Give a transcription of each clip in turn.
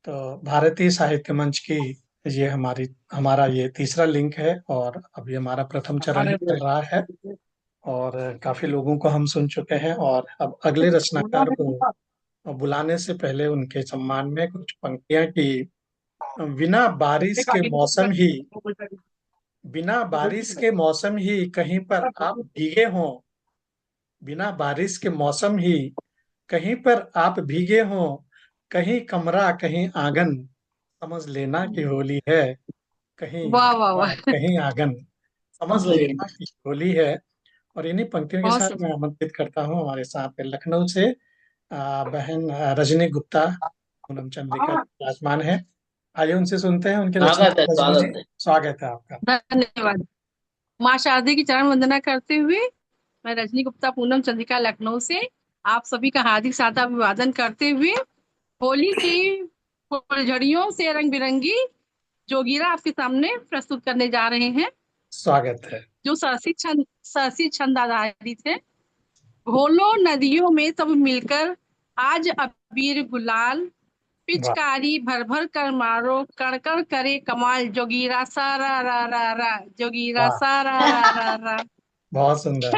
तो भारतीय साहित्य मंच की ये हमारा ये तीसरा लिंक है और अभी हमारा प्रथम चरण ही चल रहा है। और काफी लोगों को हम सुन चुके हैं और अब अगले रचनाकार को बुलाने से पहले उनके सम्मान में कुछ पंक्तियां की। बिना बारिश के मौसम ही बिना बारिश के मौसम ही कहीं पर आप भीगे हों। बिना बारिश के मौसम ही कहीं पर आप भीगे हों। कहीं कमरा कहीं आंगन, समझ लेना कि होली है। कहीं वाह वाह कमरा वाह। कहीं आंगन, समझ लेना कि होली है। और इन्हीं पंक्तियों के बहुत साथ मैं सुंदर। आमंत्रित करता हूँ हमारे साथ लखनऊ से बहन रजनी गुप्ता पूनम चंद्रिका विराजमान है। आइए उनसे सुनते हैं उनके रचना। स्वागत है, रजनी जी, स्वागत है। स्वागत है आपका। धन्यवाद। माँ शारदे की चरण वंदना करते हुए मैं रजनी गुप्ता पूनम चंद्रिका लखनऊ से आप सभी का हार्दिक सादर अभिवादन करते हुए होली की फुलझड़ियों से रंग बिरंगी जोगीरा आपके सामने प्रस्तुत करने जा रहे हैं। स्वागत है। जो सरसी छंद आधारित है। घोलो नदियों में सब मिलकर आज अबीर गुलाल, वाह, पिचकारी भर भर कर मारो कण कण करे कमाल, जोगीरा सारा रा रा रा, जोगीरा वाह, सारा रा रा रा। बहुत सुंदर।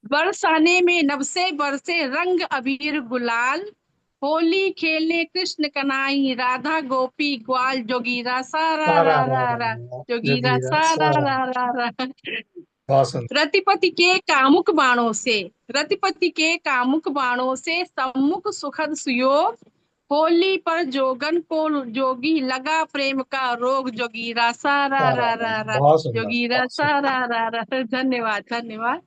बरसाने में नभ से बरसे रंग अबीर गुलाल, होली खेलने कृष्ण कन्हई राधा गोपी ग्वाल, जोगीरा सारा सारा रा रा रा रा रा, रा, जोगीरा जोगीरा सारा सारा, रा रा रा। बहुत सुंदर। रतिपति के कामुक बाणों से, रतिपति के कामुक बाणों से सम्मुख सुखद सुयोग, होली पर जोगन को जोगी लगा प्रेम का रोग, जोगीरा सारा सारा रा रा, रा रा, बहुत सुंदर, जोगीरा बहुत सुंदर। सारा रा रा। धन्यवाद धन्यवाद।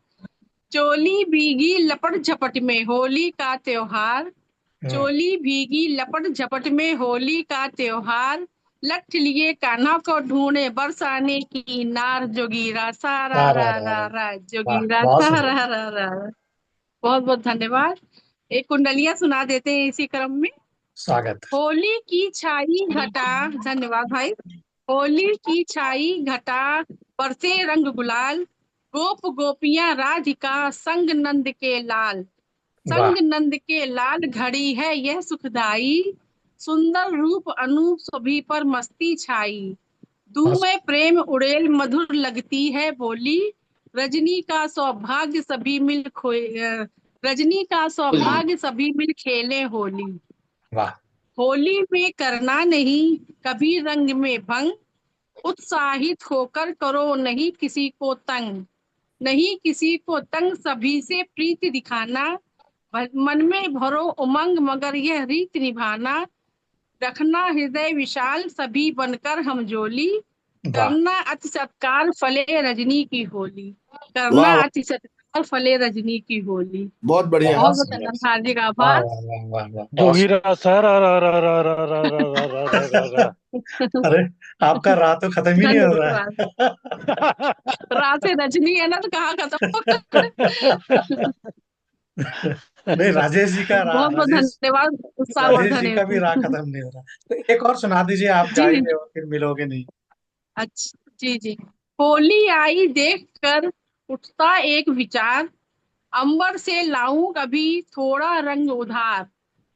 चोली भीगी लपट झपट में होली का त्योहार, हम्म, चोली भीगी लपट झपट में होली का त्योहार, लठ लिए कान्हा को ढूंढे बरसाने की नार, जोगीरा सारा सारा रा रा रा रा, रा, वाह, जोगीरा बहुत सुंदर। सारा रा रा रा। बहुत बहुत धन्यवाद। एक कुंडलियां सुना देते हैं इसी क्रम में। स्वागत है। होली की छाई घटा, धन्यवाद भाई। होली की छाई घटा बरसे रंग गुलाल, गोप गोपियां राधिका संग नंद के लाल, वाह, संग नंद के लाल घड़ी है यह सुखदाई, सुंदर रूप अनूप सभी पर मस्ती छाई, बहुत धूम प्रेम उड़ेल मधुर लगती है बोली, रजनी का सौभाग्य सभी मिल खोए, रजनी का होली। सौभाग्य सभी मिल खेले होली, वाह, होली में करना नहीं कभी रंग में भंग, उत्साहित होकर करो नहीं किसी को तंग, नहीं किसी को तंग सभी से प्रीति दिखाना, मन में भरो उमंग मगर यह रीत निभाना, रखना हृदय विशाल सभी बनकर हम जोली, वाह, करना अति सत्कार फले रजनी की होली, करना वाह वाह, अति सत्कार फले रजनी की होली। बहुत बढ़िया। बहुत बहुत बहुत सुंदर। धन्यवाद, हार्दिक वाह आभार। वाह वाह वाह वाह, बहुत जोगीरा सारा रा रा रा रा रा रा रा रा रा रा रा। अरे, आपका रात तो खत्म ही नहीं हो रहा धन्यवाद। रात से रजनी है ना तो कहाँ खत्म होगा। नहीं, राजेश जी का बहुत बहुत राजेश धन्यवाद राजेश जी उत्साहवर्धन का भी हेतु। राह खत्म नहीं हो रहा। तो एक और सुना दीजिए, आप जी जाएंगे और फिर मिलोगे नहीं। अच्छा जी जी। होली आई देख कर उठता एक विचार, अंबर से लाऊं कभी थोड़ा रंग उधार,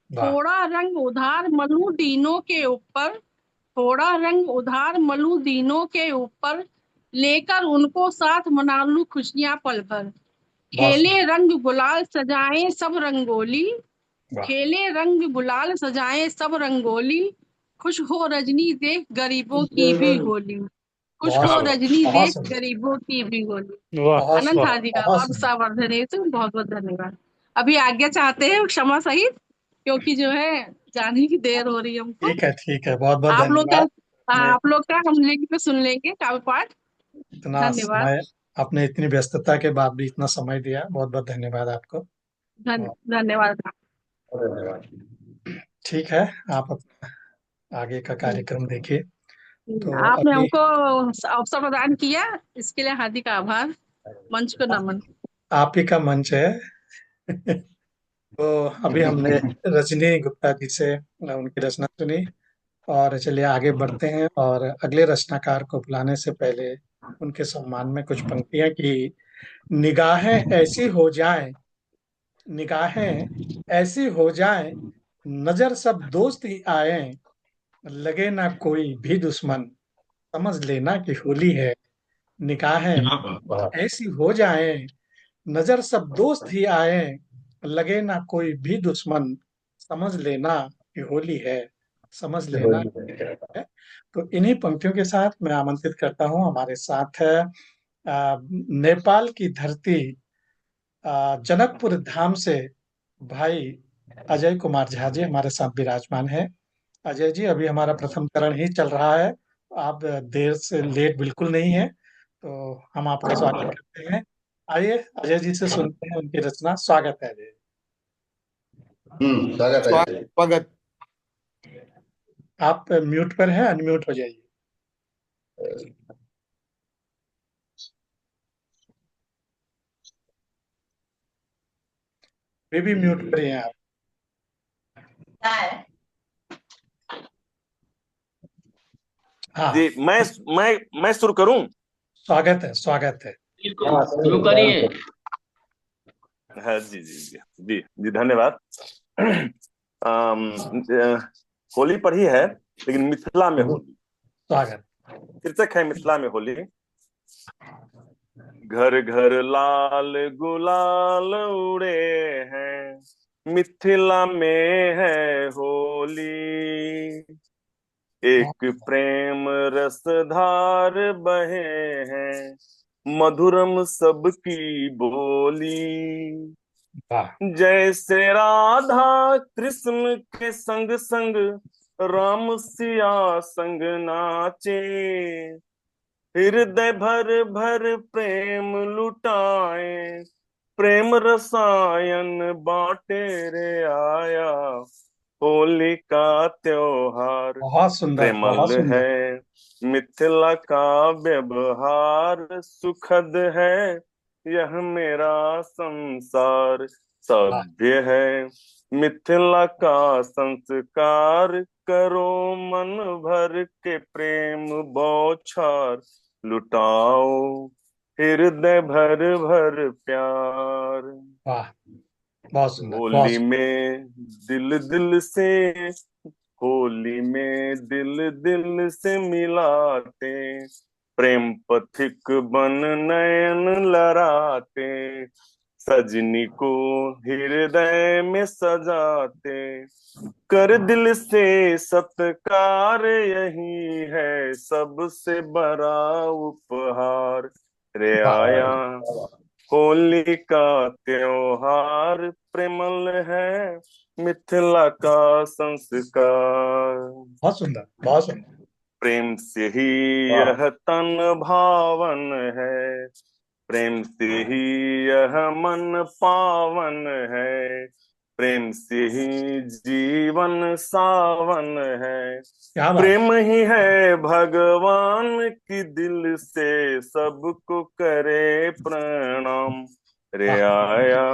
वाह, थोड़ा रंग उधार मलूं दीनों के ऊपर, थोड़ा रंग उधार मलूं दीनों के ऊपर, लेकर उनको साथ मना लूं खुशियां पल भर, बहुत खेले सुंदर। रंग गुलाल सजाएं सब रंगोली, वाह, खेले रंग गुलाल सजाएं सब रंगोली, खुश हो रजनी देख गरीबों की भी होली, खुश बहुत हो सुंदर, रजनी बहुत देख सुंदर, गरीबों की भी होली। वाह। बहुत अनंत सुंदर, हार्दिक बहुत आभार सुंदर। उत्साहवर्धन हेतु बहुत बहुत धन्यवाद। अभी आज्ञा चाहते हैं क्षमा सहित, क्योंकि जो है जाने की देर हो रही है हमको। ठीक है, बहुत बहुत आप लोग का, धन्यवाद। ने आप लोग का हम लेंगे पे सुन लेंगे काव्य पाठ। इतना धन्यवाद। समय, आपने इतनी व्यस्तता के बाद भी इतना समय दिया, बहुत बहुत धन्यवाद आपको। और धन्यवाद। ठीक है, आप अपना आगे का कार्यक्रम देखिए। तो आपने अभी हमको अवसर प्रदान किया, इसके लिए हार्दिक आभार। मंच को नमन। आप ही का मंच है। तो अभी हमने रजनी गुप्ता जी से उनकी रचना सुनी और चलिए आगे बढ़ते हैं और अगले रचनाकार को बुलाने से पहले उनके सम्मान में कुछ पंक्तियां की। निगाहें ऐसी हो जाएं, निगाहें ऐसी हो जाएं, नजर सब दोस्त ही आए, लगे ना कोई भी दुश्मन, समझ लेना कि होली है। निगाहें ऐसी हो जाए, नजर सब दोस्त ही आए, लगे ना कोई भी दुश्मन, समझ लेना कि होली है, समझ लेना है। तो इन्हीं पंक्तियों के साथ मैं आमंत्रित करता हूँ हमारे साथ है नेपाल की धरती, जनकपुर धाम से भाई अजय कुमार झा जी हमारे साथ विराजमान है। अजय जी, अभी हमारा प्रथम चरण ही चल रहा है, आप देर से लेट बिल्कुल नहीं है, तो हम आपका स्वागत करते हैं। आइए अजय जी से सुनते हैं उनकी रचना। स्वागत है अजय। स्वागत है जी। स्वागत। आप म्यूट पर हैं, अनम्यूट हो जाइए। वे भी म्यूट पर ही हैं आप। हाँ, जी मैं शुरू करूं। स्वागत है, स्वागत है। शुरू करिए। हाँ जी जी जी जी जी, धन्यवाद। होली पर ही है, लेकिन मिथिला में होली। स्वागत। शीर्षक है मिथिला में होली। घर घर लाल गुलाल उड़े हैं, मिथिला में है होली। एक प्रेम रस धार बहे हैं, मधुरम सबकी बोली। वाह, जैसे राधा कृष्ण के संग संग, राम सिया संग नाचे। हृदय भर भर प्रेम लुटाए, प्रेम रसायन बांटे रे आया। होली का त्योहार बहुत सुंदर, बहुत प्रेमल सुंदर। है, मिथिला का व्यवहार सुखद है। यह मेरा संसार वाह, सभ्य है, मिथिला का संस्कार। करो मन भर के प्रेम बौछार, लुटाओ हृदय भर भर प्यार। वाह, बहुत सुंदर, बहुत होली सुंदर। में दिल दिल से, होली में दिल दिल से मिलाते, प्रेम पथिक बन नयन लड़ाते। सजनी को हृदय में सजाते, कर दिल से सत्कार। यही है सबसे बड़ा उपहार रे आया। होली का त्योहार प्रेमल है, मिथिला का संस्कार। बहुत सुंदर, बहुत सुंदर। प्रेम से ही यह तन भावन है, प्रेम से ही यह मन पावन है। प्रेम से ही जीवन सावन है, क्या बात। प्रेम ही है भगवान की। दिल से सबको करे प्रणाम रे वाह, आया।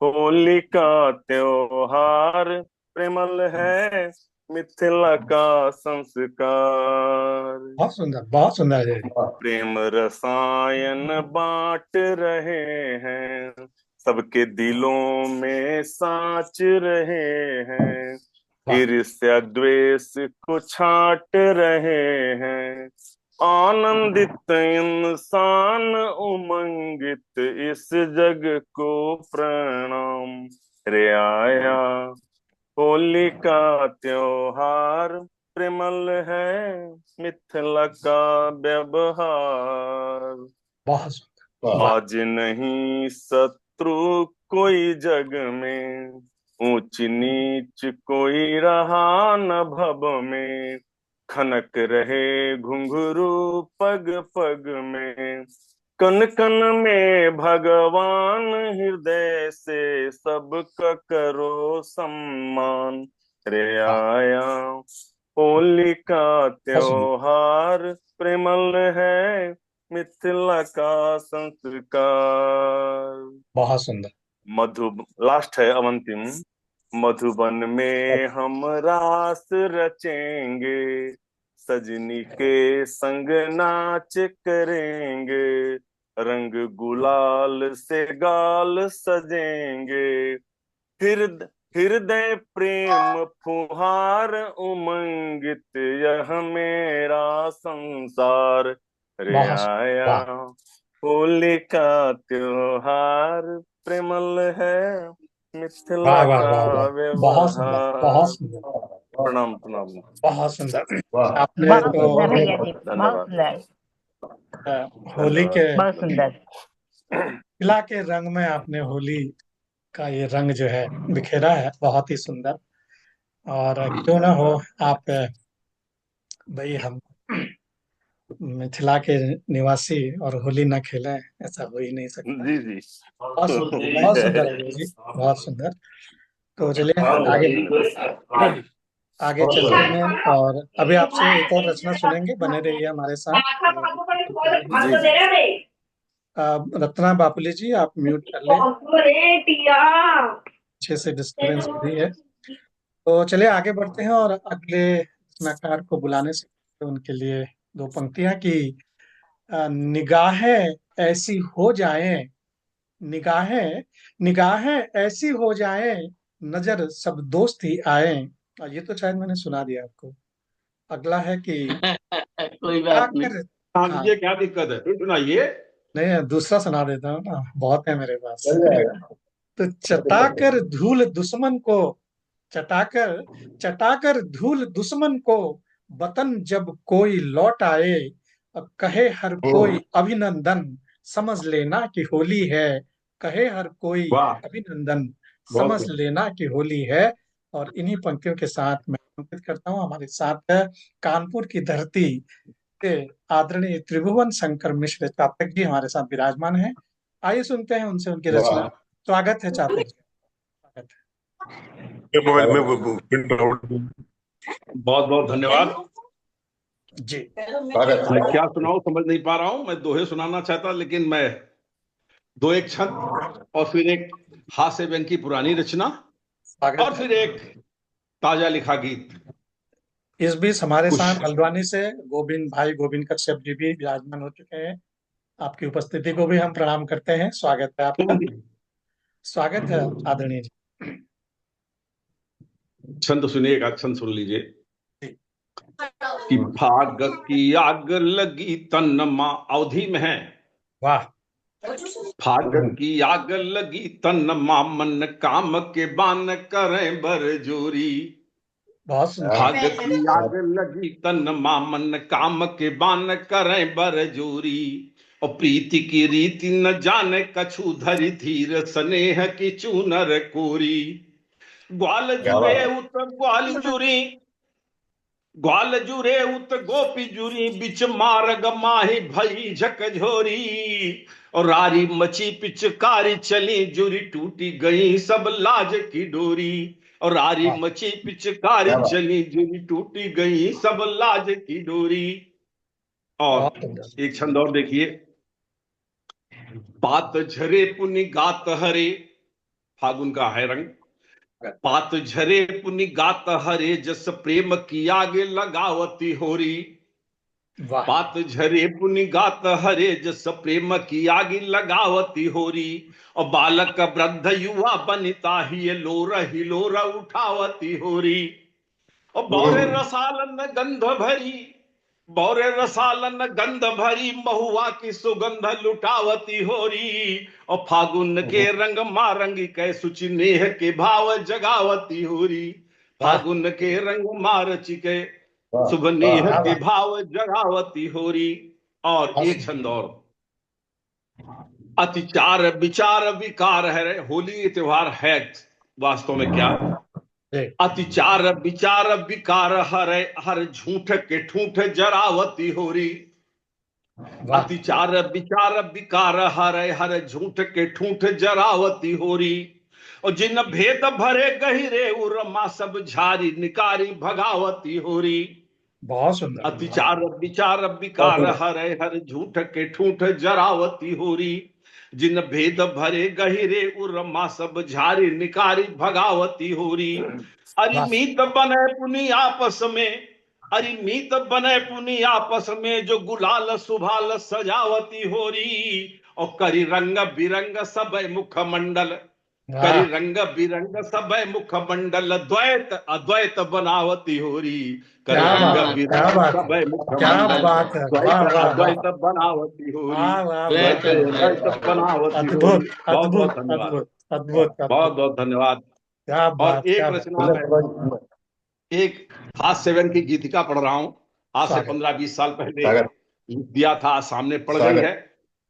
होली का त्योहार प्रेमल है, मिथिला का संस्कार। बहुत सुंदर, बहुत सुंदर अजय जी। प्रेम रसायन बांट रहे हैं, सबके दिलों में साच रहे हैं। वाह, ईर्ष्या द्वेष को छाट रहे हैं, आनंदित इंसान उमंगित इस जग को प्रणाम रे आया। होली का त्योहार प्रेमल है, मिथिला का व्यवहार। बहुत सुंदर। वाह, आज नहीं शत्रु कोई जग में, ऊंच नीच कोई रहा न भव में। खनक रहे घुंघरू पग पग में, कन कन में भगवान। हृदय से सबका करो सम्मान रे वाह, आया। होली का बहुत सुंदर, त्योहार प्रेमल है, मिथिला का संस्कार। बहुत सुंदर। मधु लास्ट है, अब अंतिम। मधुबन में हम रास रचेंगे, सजनी के संग नाच करेंगे। रंग गुलाल से गाल सजेंगे, हृदय प्रेम फुहार उमंगित यह मेरा संसार रे बहुत आया। वाह, होली का त्योहार प्रेमल है मिथिला वाह वाह का वाह वाह, बहुत सुंदर, बहुत व्यवहार। सुंदर, प्रणाम प्रणाम। बहुत सुंदर। वाह, आपने बहुत तो सुंदर भैया जी, बहुत धन्यवाद सुंदर, होली धन्यवाद। के बहुत सुंदर। मिथिला के रंग में आपने होली का ये रंग जो है बिखेरा है, बहुत ही सुंदर। और क्यों ना हो आप, भाई हम मिथिला के निवासी और होली न खेलें, ऐसा हो ही नहीं सकता। जी जी बहुत सुंदर, होली बहुत है। सुंदर अजय जी, बहुत सुंदर। तो चलिए आगे आगे चलते हैं, और अभी आपसे एक और रचना सुनेंगे, बने रहिए हमारे साथ। जी जी रत्ना बापुली जी, आप म्यूट कर लें, अच्छे से डिस्टर्बेंस हो रही है। तो चलिए आगे बढ़ते हैं, और अगले रचनाकार को बुलाने से उनके लिए दो पंक्तियां कि निगाहें ऐसी हो जाएं, निगाहें निगाहें ऐसी हो जाएं, नजर सब दोस्त ही आए। ये तो शायद मैंने सुना दिया आपको। अगला है कि कोई बात नहीं। आकर, हाँ हाँ ये क्या दिक्कत है, फिर सुनाइए। नहीं, दूसरा सुना देता हूँ ना, बहुत है मेरे पास। चल जाएगा। तो चटाकर धूल दुश्मन को, चटाकर चटाकर धूल दुश्मन को, वतन जब कोई लौट आए, अब कहे हर कोई अभिनंदन, समझ लेना कि होली है। कहे हर कोई वाह, अभिनंदन, बहुत समझ लेना कि होली है। और इन्हीं पंक्तियों के साथ मैं अंकित करता हूँ, हमारे साथ है कानपुर की धरती के आदरणीय त्रिभुवन शंकर मिश्र चातक जी हमारे साथ विराजमान हैं। आइए सुनते हैं उनसे उनकी रचना। वाह। स्वागत है चातक जी, स्वागत बहुत बहुत धन्यवाद। है जी। मैं क्या सुनाऊं समझ नहीं पा रहा हूं। मैं दोहे सुनाना चाहता, लेकिन मैं दो एक छंद और फिर एक हास्य व्यंग की पुरानी रचना स्वागत और है। फिर एक ताजा लिखा गीत। इस बीच हमारे कुछ साथ हल्द्वानी से गोविंद भाई गोविंद कश्यप जी भी विराजमान हो चुके हैं। आपकी उपस्थिति को भी हम प्रणाम करते हैं, स्वागत है आपका, स्वागत है आदरणीय जी। छंद सुनिएगा, छंद सुन लीजिए जी। कि भाग की आग लगी तन मां, अवधि में है। वाह, भाग की आग लगी तन मां, मन काम के बान करें बरजोरी। बहुत सुंदर। भाग की आग लगी तन मां, मन काम के बान करें बरजोरी। और प्रीति की रीति न जाने कछु, धरि धीर स्नेह की चूनर कोरी। ग्वाल जुरे उत ग्वाल जुरी, ग्वाल जुरे उत गोपी जुरी, बिच मार्ग माही भई झकझोरी। और रारी मची पिचकारी चली, जुरी टूटी गई सब लाज की डोरी। और रारी मची पिचकारी चली, जुरी टूटी गई सब लाज की डोरी। बहुत और सुंदर। एक छंद और देखिए। पात झरे पुनि गात हरे, फागुन का है रंग। पात झरे पुनि गात हरे, जस प्रेम की आगे लगावती होरी। वाह, पात झरे पुनि गात हरे, जस प्रेम की आगे लगावती होरी। और बालक वृद्ध युवा बनिता ही लोर हिलोर उठावती होरी। और बौरे रसालन गंध भरी, बौरे रसालन गंध भरी, महुआ की सुगंध लुटावती होरी। और फागुन के रंग मारंगी कै सुचि नेह के भाव जगावती होरी। फागुन के रंग मार चिके शुभ नेह के भाव जगावती होरी। और एक छंद और। अतिचार विचार विकार है, होली ये त्योहार है वास्तव में क्या। अतिचार विचार विकार हर, हर झूठ के ठूठ जरावती होरी। अतिचार विचार विकार हर, हर झूठ के ठूठ जरावती होरी। और जिन भेद भरे गहिरे उरमा, सब झारी निकारी भगावती होरी। बहुत सुंदर। अतिचार विचार विकार हर, हर झूठ के ठूठ जरावती होरी। जिन भेद भरे गहिरे उरमा, सब झारी निकारी भगावती होरी। अरिमीत बने पुनि आपस में, अरिमीत बने पुनि आपस में, जो गुलाल सुभाल सजावती होरी। और करी रंग बिरंग सब मुख मंडल, करी वाह, रंग बिरंग सब मुख मंडल द्वैत अद्वैत बनावती होरी। करे क्या रंग बात है, क्या बिरंग बात सब है, मुख क्या मंडल बात है, वाह द्वैत वाह वाह, अद्वैत बनावती होरी। वाह वाह वाह, द्वैत द्वैत अद्वैत अद्वैत बनावती होरी। अद्भुत बहुत बहुत अद्भुत धन्यवाद, अद्भुत अद्भुत बहुत अद्भुत, बहुत धन्यवाद। क्या और बात, क्या एक बात। रचना में एक हास्य सेवन की गीतिका पढ़ रहा हूं। आज से स्वागत 15-20 साल पहले लिख दिया था, आज सामने पढ़ गई है,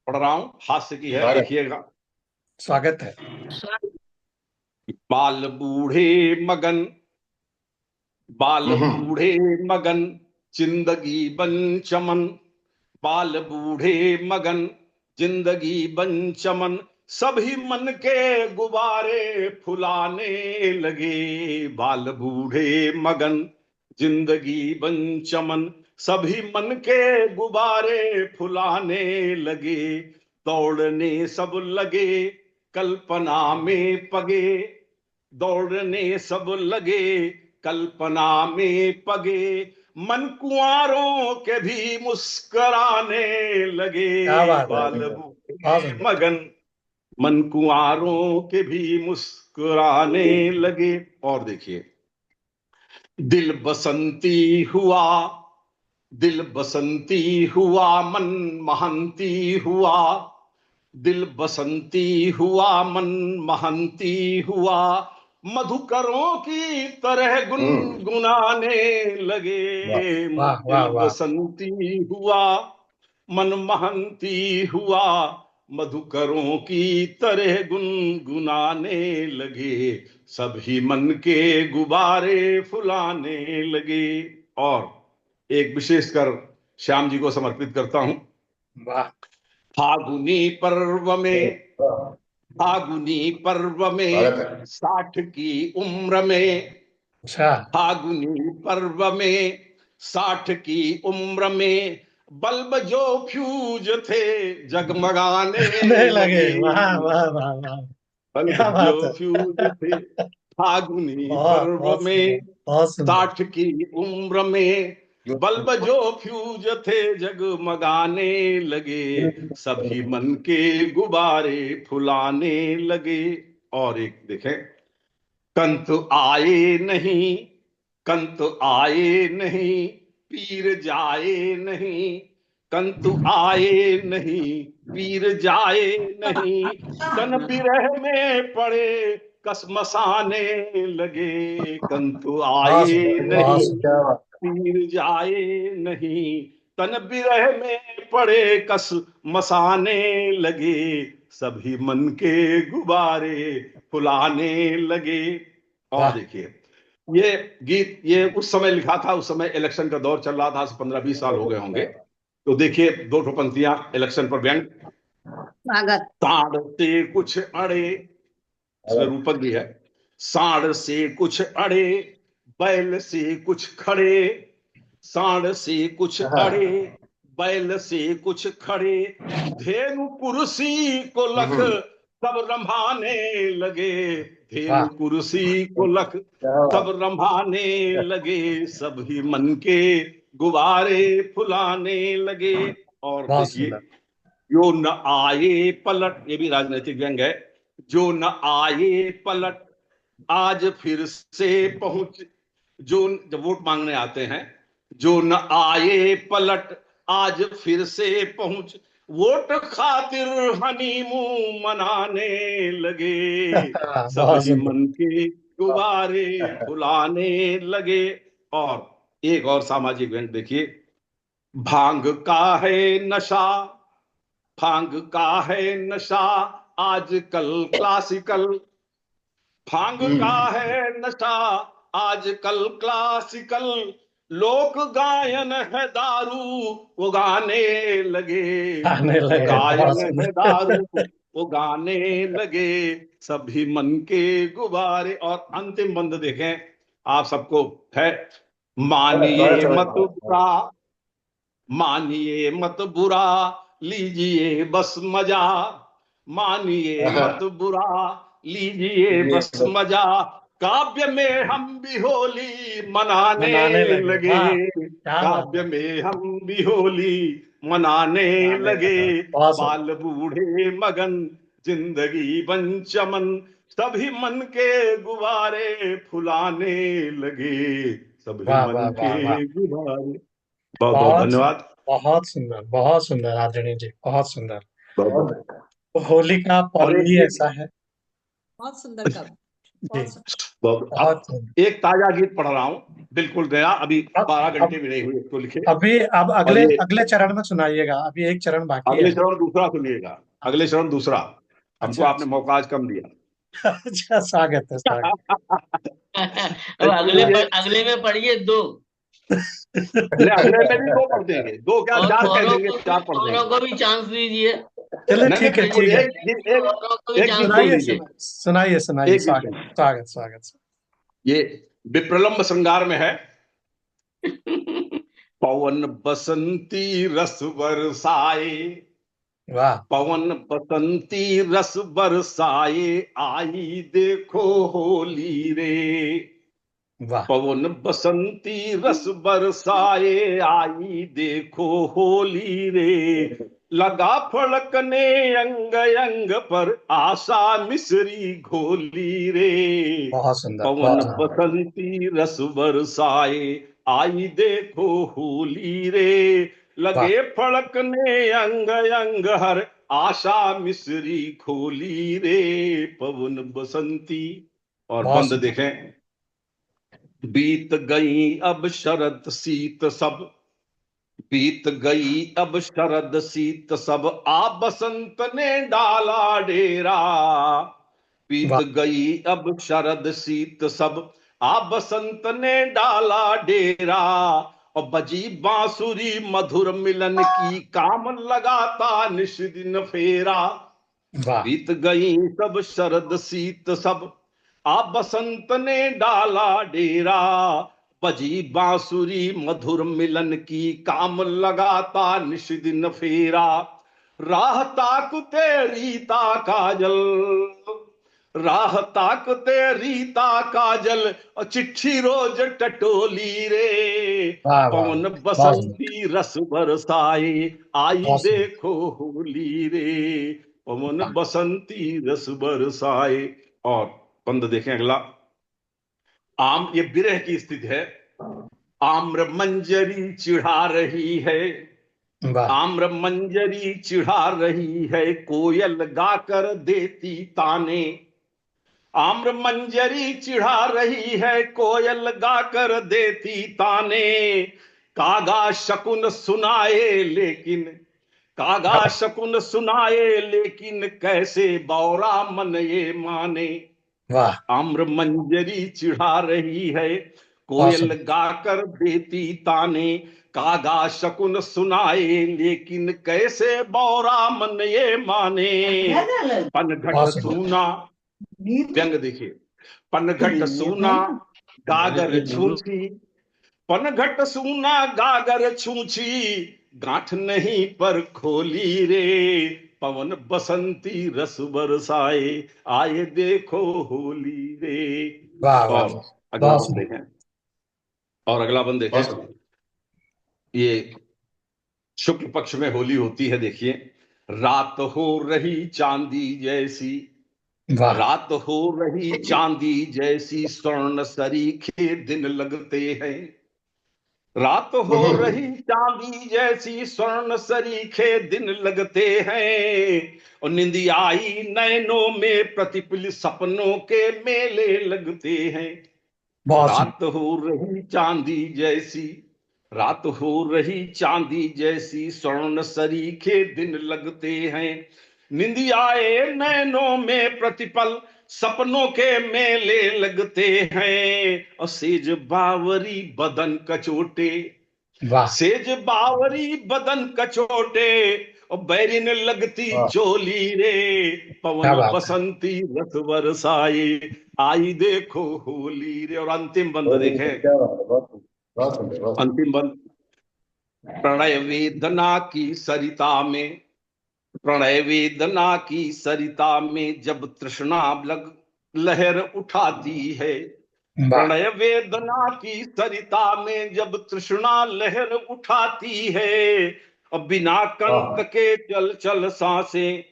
पढ़ रहा हूं। हास्य की है, देखिएगा। स्वागत है। बाल बूढ़े मगन, बाल बूढ़े मगन, जिंदगी बन चमन। बाल बूढ़े मगन, जिंदगी बन चमन। सभी मन के गुब्बारे फुलाने लगे। बाल बूढ़े मगन, जिंदगी बन चमन। सभी मन के गुब्बारे फुलाने लगे। दौड़ने सब लगे, कल्पना में पगे। दौड़ने सब लगे, कल्पना में पगे। मन कुंवारों के भी मुस्कराने लगे। क्या बात है, बाल बहुत बूढ़े सुंदर। मगन, मन कुंवारों के भी मुस्कुराने लगे। और देखिए, दिल बसंती हुआ, दिल बसंती हुआ, मन महंती हुआ। दिल बसंती हुआ, मन महंती हुआ। मधुकरों की तरह गुनगुनाने लगे। वाह वाह दिल वाह, बसंती हुआ, मन महंती हुआ। मधुकरों की तरह गुनगुनाने लगे। सभी मन के गुब्बारे फुलाने लगे। और एक विशेषकर श्याम जी को समर्पित करता हूं। वाह, फागुनी पर्व में, फागुनी पर्व में, 60 की उम्र में। अच्छा। फागुनी पर्व में, 60 की उम्र में। बल्ब जो फ्यूज थे जगमगाने नहीं लगे, लगे। वाह वाह वाह वाह, बल्ब क्या जो बात है। फ्यूज थे फागुनी बहुत पर्व बहुत सुंदर, में, बहुत सुंदर। 60 की उम्र में। बल्ब जो फ्यूज थे जगमगाने लगे। सभी मन के गुब्बारे फुलाने लगे। और एक देखें, कंत आए नहीं, कंत आए नहीं, पीर जाए नहीं। कंतु आए नहीं, पीर जाए नहीं। तन बिरह में पड़े कसमसाने लगे। कंतु बहुत आए सुंदर, बहुत नहीं, सुंदर। पीर जाए नहीं। तन बिरह में पड़े कस मसाने लगे। सभी मन के गुब्बारे फुलाने लगे। और वाह, देखिए, ये गीत ये उस समय लिखा था, उस समय इलेक्शन का दौर चल रहा था, 15-20 साल हो गए होंगे। तो देखिए, दो ठो पंक्तियां इलेक्शन पर व्यंग। स्वागत। ताड़ से कुछ अड़े, इसमें रूपक भी है। साढ़ से कुछ अड़े, बैल से कुछ खड़े। साढ़ से कुछ अड़े, बैल से कुछ खड़े। धेनु कुर्सी को लख सब रंभाने लगे। धेनु वाह, कुर्सी को लख सब रंभाने लगे। सभी मन के गुब्बारे फुलाने लगे। और बहुत देखिए, सुंदर। जो न आए पलट, ये भी राजनीतिक व्यंग है। जो न आए पलट, आज फिर से पहुंच। जो जब वोट मांगने आते हैं, जो न आए पलट, आज फिर से पहुंच। वोट खातिर हनीमून मनाने लगे। बहुत सभी सुंदर। मन के गुब्बारे फुलाने लगे। और एक और सामाजिक व्यंग देखिए, भांग का है नशा, भांग का है नशा, आजकल क्लासिकल। भांग का है नशा, आजकल क्लासिकल। लोक गायन है दारू, वो गाने लगे। आने लोक लगे, बहुत गायन है दारू, सुंदर। वो गाने लगे। सभी मन के गुब्बारे। और अंतिम बंद देखें, आप सबको है। मानिए मत बुरा, मानिए मत बुरा, लीजिए बस मजा। मानिए मत बुरा, लीजिए बस मजा। काव्य में हम भी होली मनाने मनाने लगे, लगे। वाह, क्या बात काव्य है। में हम भी होली मनाने लगे। बहुत सुंदर। बाल बूढ़े मगन, जिंदगी बन चमन। सभी मन के गुब्बारे फुलाने लगे, सभी वाह मन वाह वाह वाह। के गुब्बारे। बहुत बहुत बहुत धन्यवाद। बहुत सुंदर आदरणीय जी, बहुत सुंदर। बहुत बहुत होली का अब पर्व ही एक ऐसा है। बहुत सुंदर कवि, जी, बहुत सुंदर। बहुत बहुत अब सुंदर। एक ताजा गीत पढ़ रहा हूँ, बिल्कुल नया, अभी अब 12 अब घंटे भी नहीं हुए इसको लिखे। अभी अब और अगले ये अगले चरण में सुनाइएगा, अभी एक चरण बाकी अगले है। चरण दूसरा सुनिएगा, अगले चरण दूसरा। हमको अच्छा आपने मौका आज कम दिया। अच्छा, स्वागत है, स्वागत। अब इसलिए अगले में पढ़िए दो, पहले अगले में भी 2 पढ़ देंगे, 2 क्या और 4 कह देंगे, 4 पढ़ औरों देंगे। को भी चांस दीजिए। चलिए नहीं नहीं, ठीक है, बिल्कुल ठीक है। औरों को भी एक गीत चांस सुन सुनाइए लीजिए, सुनाइए सुनाइए, एक गीत स्वागत सुन। स्वागत स्वागत। ये विप्रलंब श्रृंगार में है। पवन बसंती रस बरसाए, वाह पवन बसंती रस बरसाए, आई देखो होली रे। वाह। पवन बसंती रस बरसाए, आई देखो होली रे। लगा फड़कने अंग अंग पर, आशा मिश्री घोली रे। बहुत सुंदर, पवन बहुत सुंदर। बसंती रस बरसाए, आई देखो होली रे। वाह। लगे फड़कने अंग अंग हर, आशा मिश्री खोली रे। पवन बसंती। और बहुत बंद सुंदर। देखें। बीत गई अब शरद शीत सब, बीत गई अब शरद शीत सब, आ बसंत ने डाला डेरा। बीत वाह गई अब शरद शीत सब, आ बसंत ने डाला डेरा। और बजी बांसुरी मधुर मिलन की, काम लगाता निश दिन फेरा। वाह। बीत गई सब शरद शीत सब, आ बसंत ने डाला डेरा। बजी बांसुरी मधुर मिलन की, काम लगाता निश दिन फेरा। राह ताकते रीता काजल, राह ताकते रीता काजल, और चिट्ठी रोज टटोली रे। वाह वाह। पवन बहुत सुंदर, बसंती रस बरसाए, आई बहुत सुंदर। देखो होली रे। पवन वाह बसंती रस बरसाए। और बंद देखें अगला। आम, ये विरह की स्थिति है। आम्र मंजरी चिढ़ा रही है, वाह। आम्र मंजरी चिढ़ा रही है, कोयल गाकर देती ताने। आम्र मंजरी चिढ़ा रही है, कोयल गाकर देती ताने। कागा शकुन सुनाए लेकिन, कागा शकुन सुनाए लेकिन, कैसे बौरा मन ये माने। वाह। आम्र मंजरी चिढ़ा रही है, बहुत कोयल सुंदर। गाकर देती ताने। कागा शकुन सुनाए लेकिन, कैसे बौरा मन ये माने। पनघट बहुत सुंदर। सूना, व्यंग देखिए। पनघट सूना गागर छूछी, पनघट सूना गागर छूछी, गांठ नहीं पर खोली रे। पवन बसंती रस बरसाए, आए देखो होली रे। वाह वाह और वाह। अगला बहुत बंद सुंदर। देखें, और अगला बंद देखें। ये शुक्ल पक्ष में होली होती है, देखिए। रात हो रही चांदी जैसी, वाह रात हो रही चांदी जैसी, स्वर्ण सरीखे दिन लगते हैं। रात हो रही चांदी जैसी, स्वर्ण सरीखे दिन लगते हैं। और निंदी आई नैनों में, प्रतिपल सपनों के मेले लगते हैं। बहुत रात सुंदर। हो रही चांदी जैसी, रात हो रही चांदी जैसी, स्वर्ण सरीखे दिन लगते हैं। निंदी आए नैनों में, प्रतिपल सपनों के मेले लगते हैं। और सेज बावरी बदन कचोटे, वाह। सेज बावरी बदन कचोटे, और बैरिन लगती वाह, चोली रे। क्या पवन बात है। बसंती रस बरसाए, आई देखो होली रे। और अंतिम बंद देखें, क्या बात है, बहुत सुंदर, बहुत सुंदर, बहुत सुंदर। अंतिम बंद। प्रणय वेदना की सरिता में, प्रणय वेदना की सरिता में, जब तृष्णा लग लहर उठाती है। वाह प्रणय वेदना की सरिता में, जब तृष्णा लहर उठाती है। और बिना कंत के चल चल सांसें,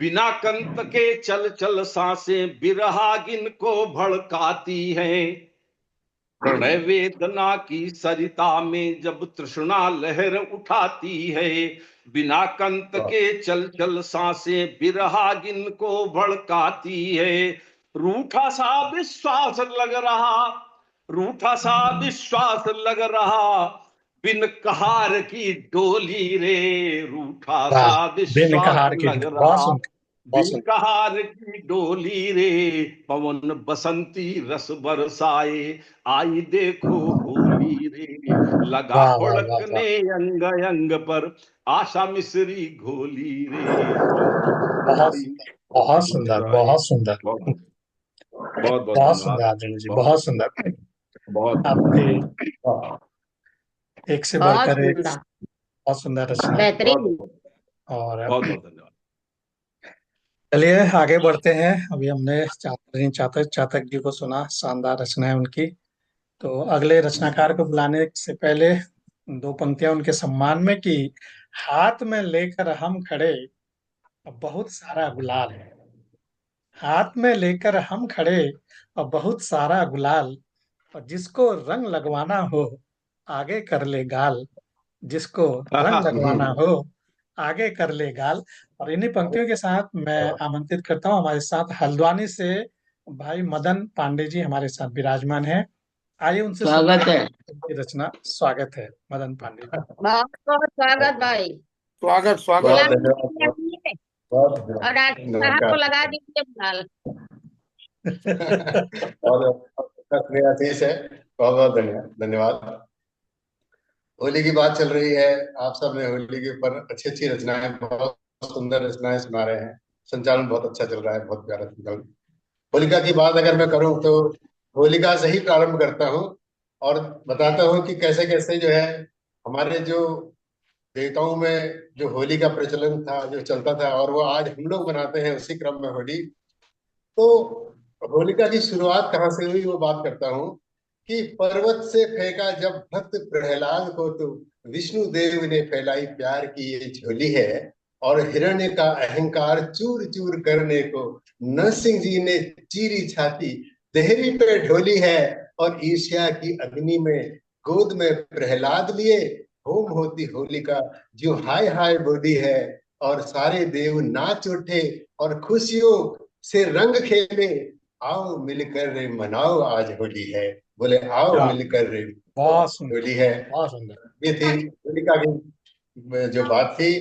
बिना कंत के चल चल सांसें बिरहागिन को भड़काती हैं। प्रणय वेदना की सरिता में जब तृष्णा लहर उठाती है, बिना कंत के चल चल सांसें बिरहागिन को भड़काती है। रूठा सा विश्वास लग रहा, रूठा सा विश्वास लग रहा, बिन कहार की डोली रे, रूठा वाह, सा बिन विश्वास कहार की लग बहुत रहा, सुंदर, बहुत बिन सुंदर। कहार की डोली रे, पवन बसंती रस बरसाए, आई देखो होली रे, लगा वाह वाह वाह वाह, हुड़कने अंग अंग पर, आशा मिश्री घोली रे। बहुत सुंदर, बहुत सुंदर, बहुत सुंदर, बहुत बहुत बहुत बहुत सुंदर धन्यवाद। आदरणीय जी, बहुत सुंदर। बहुत आपकी एक से बहुत बढ़कर एक सुंदर, बहुत सुंदर रचना। बेहतरीन। और बहुत बहुत धन्यवाद। चलिए आगे बढ़ते हैं। अभी हमने चातक चातक जी को सुना, शानदार रचना है उनकी। तो अगले रचनाकार को बुलाने से पहले दो पंक्तियां उनके सम्मान में कि हाथ में लेकर हम खड़े, अब बहुत सारा गुलाल है। हाथ में लेकर हम खड़े और बहुत सारा गुलाल, और जिसको रंग लगवाना हो आगे कर ले गाल, जिसको रंग लगवाना हो आगे कर ले गाल। और इन्हीं पंक्तियों के साथ मैं आमंत्रित करता हूँ, हमारे साथ हल्द्वानी से भाई मदन पांडे जी हमारे साथ विराजमान हैं। आइए उनसे सुनते स्वागत है। हैं उनकी रचना। स्वागत है मदन पांडे जी। बहुत बहुत स्वागत भाई। स्वागत स्वागत। बुला बहुत धन्यवाद, दीजिए बहुत और डॉक्टर साहब को नमस्कार। लगा दीजिए बुलाल। और आशीष है, बहुत बहुत धन्यवाद। होली की बात चल रही है, आप सब ने होली के ऊपर अच्छी अच्छी रचनाएं, बहुत सुंदर रचनाएं सुना रहे हैं। संचालन बहुत अच्छा चल रहा है, बहुत प्यारा संचालन। होलिका की बात अगर मैं करूं तो होलिका से ही प्रारंभ करता हूं और बताता हूं कि कैसे कैसे जो है हमारे जो देवताओं में जो होली का प्रचलन था, जो चलता था, और वो आज हम लोग मनाते हैं उसी क्रम में होली। तो होलिका की शुरुआत कहाँ से हुई वो बात करता हूँ कि पर्वत से फेंका जब भक्त प्रहलाद को, तो विष्णु देव ने फैलाई प्यार की ये झोली है, और हिरण्य का अहंकार चूर चूर करने को नरसिंह जी ने चीरी छाती देहरी पे ढोली है, और ईर्ष्या की अग्नि में गोद में प्रहलाद लिए होम होती होलिका जो हाय हाय बोली है, और सारे देव नाच उठे और खुशियों से रंग खेले, आओ मिलकर रे मनाओ आज होली है। बोले आओ क्या मिलकर रे बहुत सुंदर, होली है। बहुत सुंदर। ये थी होलिका की जो बात थी।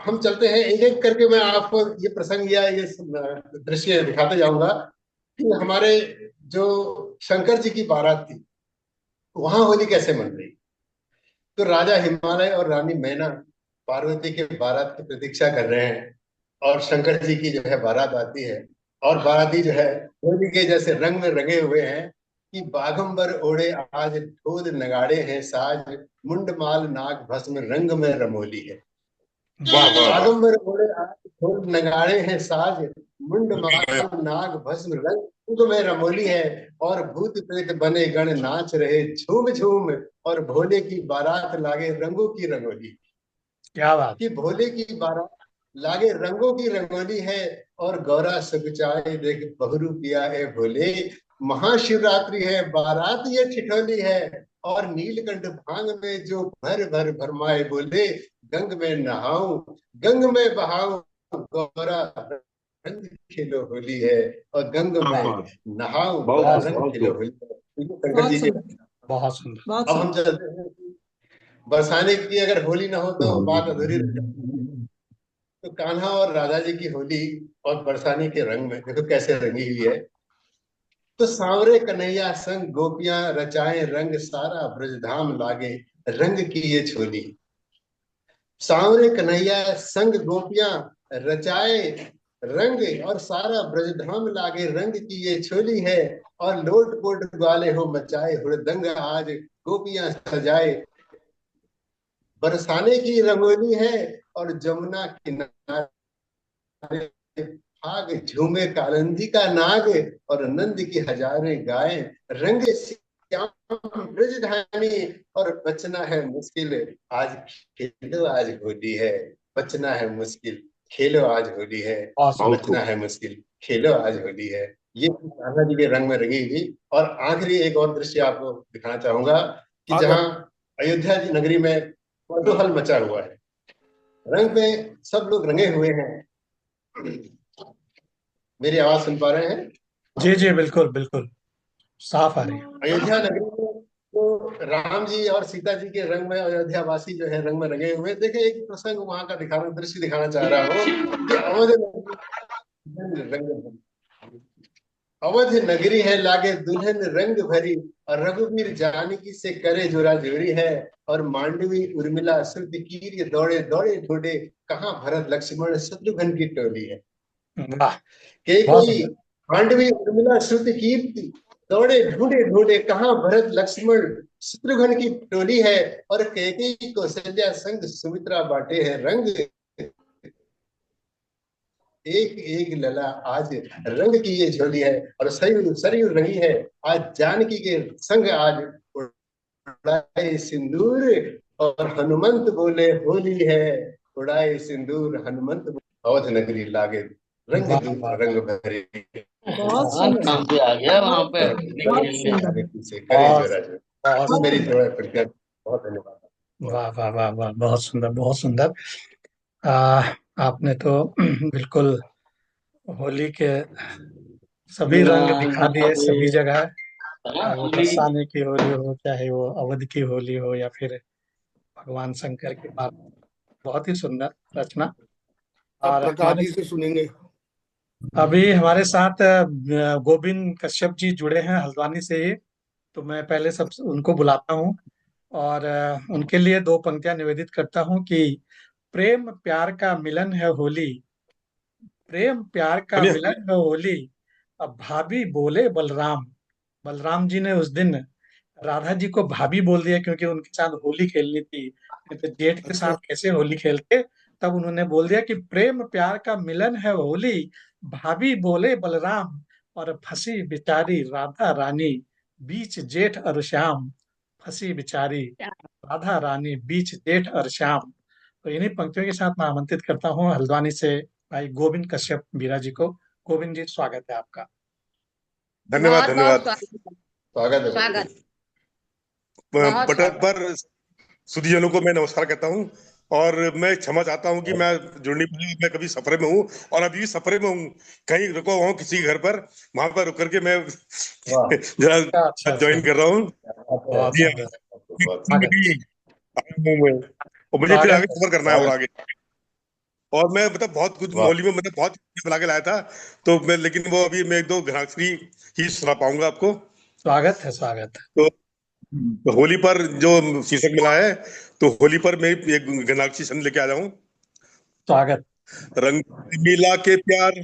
हम चलते हैं एक एक करके, मैं आपको ये प्रसंग या ये दृश्य दिखाते जाऊंगा कि हमारे जो शंकर जी की बारात थी वहां होली कैसे मन रही। तो राजा हिमालय और रानी मैना पार्वती के बारात की प्रतीक्षा कर रहे हैं, और शंकर जी की जो है बारात आती है, और बाराती जो है होली के जैसे रंग में रंगे हुए हैं कि बागंबर ओढ़े आज ढोल नगाड़े हैं साज, मुंडमाल नाग भस्म रंग में रमोली है। बागंबर ओढ़े आज ढोल नगाड़े हैं साज, मुंडमाल नाग भस्म रंग में रमोली है, और भूत प्रेत बने गण नाच रहे झूम झूम, और भोले की बारात लागे रंगों की रंगोली। क्या बात। कि भोले की बारात लागे रंगों की रंगोली है, और गौरा सगुचाए देख बहरू पिया है भोले, महाशिवरात्रि है बारात ये ठिठोली है, और नीलकंठ भांग में जो भर भर भरमाए बोले, गंग में नहाऊं गंग में बहाऊं गौरा रंग खेलो होली है, और गंग में नहाऊं गौरा रंग खेलो होली है। शंकर जी की बहुत सुंदर। अब हम चलते हैं बरसाने की, अगर होली ना हो तो बात अधूरी रह जाती। तो कान्हा और राधा जी की होली और बरसाने के रंग में देखो कैसे रंगी हुई है। तो सांवरे कन्हैया संग गोपियां रचाए रंग, सारा ब्रजधाम लागे रंग की ये छोली। सांवरे कन्हैया संग गोपियां रचाए रंग, और सारा ब्रजधाम लागे रंग की ये छोली है, और लोट पोट वाले हो मचाए हुड़दंग आज गोपियां सजाए, बरसाने की रंगोली है, और जमुना किनारे आग झूमे कालंदी का नाग, और नंद की हजारे गाय रंग श्याम ब्रजधानी, और बचना है मुश्किल आज खेलो आज होली है, बचना है मुश्किल खेलो आज होली है, बचना है मुश्किल, खेलो आज होली है। ये राधा जी के रंग में रंगी हुई। और आखिरी एक और दृश्य आपको दिखाना चाहूंगा कि जहाँ अयोध्या जी नगरी में कौतूहल मचा हुआ है, रंग पे सब लोग रंगे हुए हैं। मेरी आवाज सुन पा रहे हैं? जी जी, बिल्कुल बिल्कुल साफ आ रही है। अयोध्या नगरी में तो राम जी और सीता जी के रंग में अयोध्या वासी जो है रंग में रंगे हुए। देखिए एक प्रसंग वहां का दृश्य दिखाना चाह रहा हूँ कि अवध नगरी है लागे दुल्हन रंग भरी, और रघुवीर जानकी से करे जोरा जोरी है, और मांडवी उर्मिला श्रुति कीर ये दौड़े दौड़े ढूंढे, कहाँ भरत लक्ष्मण शत्रुघ्न की टोली है। वाह, के कोई मांडवी उर्मिला श्रुति कीर्ति दौड़े ढूंढे ढूंढे, कहाँ भरत लक्ष्मण शत्रुघ्न की टोली है, और कैकेयी कौशल्या संग सुमित्रा बाटे है रंग, एक एक लला आज रंग की ये झोली है। और सरयू रंगी है आज जानकी के संग, आज उड़ाए सिंदूर और हनुमंत बोले होली है, उड़ाए सिंदूर हनुमंत अवध नगरी लागे रंग रंग भरे। काम पे आ गया वहां पे। मेरी प्रतिक्रिया, बहुत धन्यवाद। वाह वाह वाह वाह, बहुत सुंदर बहुत सुंदर। आपने तो बिल्कुल होली के सभी रंग दिखा दिए सभी जगह। वो बरसाने की होली हो, चाहे वो अवध की होली हो, या फिर भगवान शंकर की बात, बहुत ही सुंदर रचना। और प्रकाश जी से सुनेंगे। अभी हमारे साथ गोविंद कश्यप जी जुड़े हैं हल्द्वानी से ही, तो मैं पहले सब उनको बुलाता हूँ और उनके लिए दो पंक्तियां निवेदित करता हूँ कि प्रेम प्यार का मिलन है होली, प्रेम प्यार का मिलन है होली, अब भाभी बोले बलराम। बलराम जी ने उस दिन राधा जी को भाभी बोल दिया क्योंकि उनके साथ होली खेलनी थी, तो जेठ के साथ कैसे होली खेलते, तब उन्होंने बोल दिया कि प्रेम प्यार का मिलन है होली, भाभी बोले बलराम, और फंसी बेचारी राधा रानी बीच जेठ और श्याम, फंसी बेचारी राधा रानी बीच जेठ और श्याम। तो इन्हीं पंक्तियों के साथ मैं आमंत्रित करता हूँ हल्द्वानी से भाई गोविंद कश्यप बीरा जी को। गोविंद जी, स्वागत है आपका। धन्यवाद धन्यवाद। स्वागत। पटल पर सुधीजनों को मैं नमस्कार कहता हूँ, और मैं क्षमा चाहता हूँ कि मैं जुड़ने मैं कभी सफर में हूँ और अभी भी सफर में हूँ, कहीं रुका हुआ हूँ किसी घर पर, वहां पर रुक करके मैं जरा ज्वाइन कर रहा हूँ। मुझे फिर आगे सफर करना है और आगे, और मैं मतलब बहुत कुछ मौली में मतलब बहुत बना के लाया था, तो मैं लेकिन वो अभी मैं एक दो घराक्षरी ही सुना पाऊंगा आपको। स्वागत है स्वागत है। तो होली पर जो शीर्षक मिला है, तो होली पर मैं एक घनाक्षरी छंद लेके आ जाऊं। स्वागत। रंग मिला के प्यार,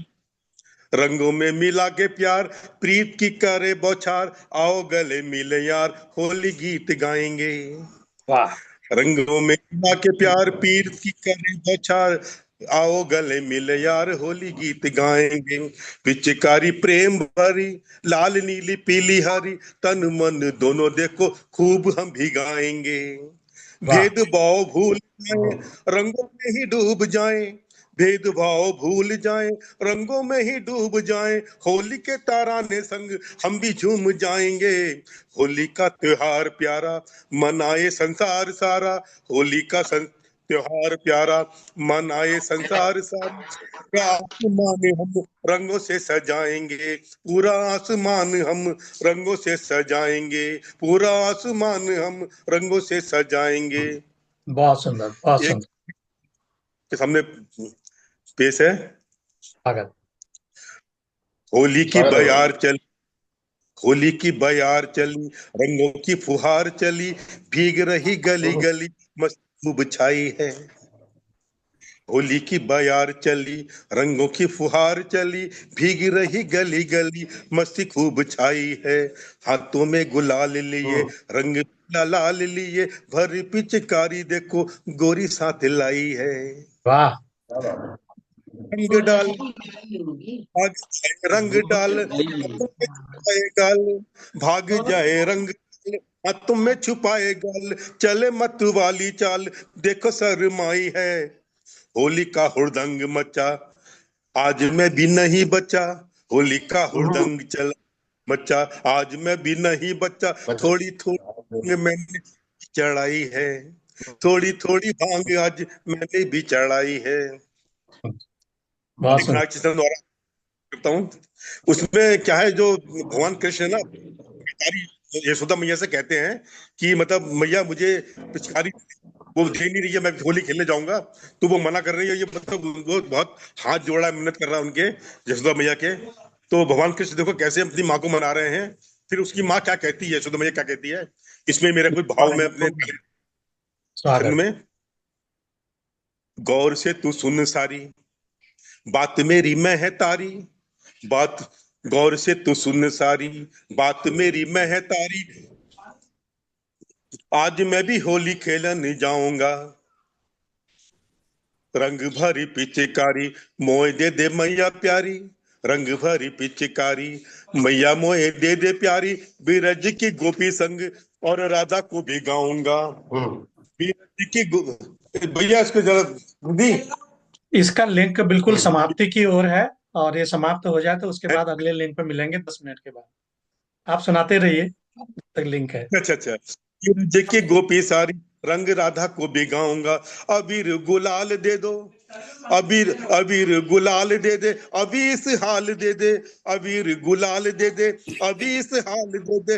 रंगों में मिला के प्यार, प्रीत की करे बौछार, आओ गले मिले यार, होली गीत गाएंगे। वाह। रंगों में मिला के प्यार, प्रीत की करे बौछार, आओ गले मिले यार, होली गीत गाएंगे। पिचकारी प्रेम भरी, लाल नीली पीली हरी, तन मन दोनों देखो खूब हम भी गाएंगे। भेदभाव भूल जाए, रंगों में ही डूब जाए, भेदभाव भूल जाए, रंगों में ही डूब जाए, होली के ताराने संग हम भी झूम जाएंगे। होली का त्योहार प्यारा, मनाए संसार सारा, होली का त्योहार प्यारा, मनाए संसार सारा, आसमान हम रंगों से सजाएंगे, पूरा आसमान हम रंगों से सजाएंगे, पूरा आसमान हम रंगों से सजाएंगे। बहुत सुंदर बहुत सुंदर। के सामने पेश है। होली की बयार चली, होली की बयार चली, रंगों की फुहार चली, भीग रही गली गली, मस्त खूब छाई है। होली की बयार चली, रंगों की फुहार चली, भीग रही गली गली, मस्ती खूब छाई है। हाथों में गुलाल लिए, रंग लाल लिए, भरी पिचकारी देखो गोरी साथ लाई है। वाह। रंग डाल रंग डाल, गाल भाग जाए रंग, हाथों में छुपाए गाल, चले मत वाली चाल, देखो शर्माई है। होली का हुड़दंग मचा, आज मैं भी नहीं बचा, होली का हुड़दंग चला मचा, आज मैं भी नहीं बचा, थोड़ी थोड़ी मैंने चढ़ाई है, थोड़ी थोड़ी भांग आज मैंने भी चढ़ाई है। बहुत सुंदर। द्वारा करता हूँ। उसमें क्या है, जो भगवान कृष्ण ना पिचकारी यशोदा मैया से कहते हैं कि मतलब मैया मुझे पिचकारी वो दे नहीं रही है, मैं होली खेलने जाऊंगा, तो वो मना कर रही है। ये मतलब वो बहुत हाथ जोड़ा है, मिन्नत कर रहा है उनके यशोदा मैया के। तो भगवान कृष्ण देखो कैसे अपनी माँ को मना रहे हैं, फिर उसकी माँ क्या कहती है, यशोदा मैया क्या कहती है, इसमें मेरा कोई भाव में अपने स्वागत। में। गौर से तू सुन सारी बात मेरी मैं है तारी, बात गौर से तू सुन सारी बात मेरी मैं है तारी, आज मैं भी होली खेलने जाऊंगा, रंग भरी पिचकारी मोए दे दे मैया प्यारी, रंग भरी पिचकारी मैया मोए दे दे प्यारी, बीरज की गोपी संग और राधा को भी गाऊंगा। बीरज की भैया इसको जरा दी। इसका लिंक बिल्कुल समाप्ति की ओर है, और ये समाप्त हो जाए तो उसके बाद अगले लिंक पे मिलेंगे 10 मिनट के बाद। आप सुनाते रहिए, तक लिंक है। अच्छा अच्छा। बीरज की गोपी सारी रंग राधा को भी गाऊंगा, अबीर गुलाल दे दो, अबीर अबीर गुलाल दे दे, अभी इस हाल दे दे, अबीर गुलाल दे दे, अभी इस हाल दे दे।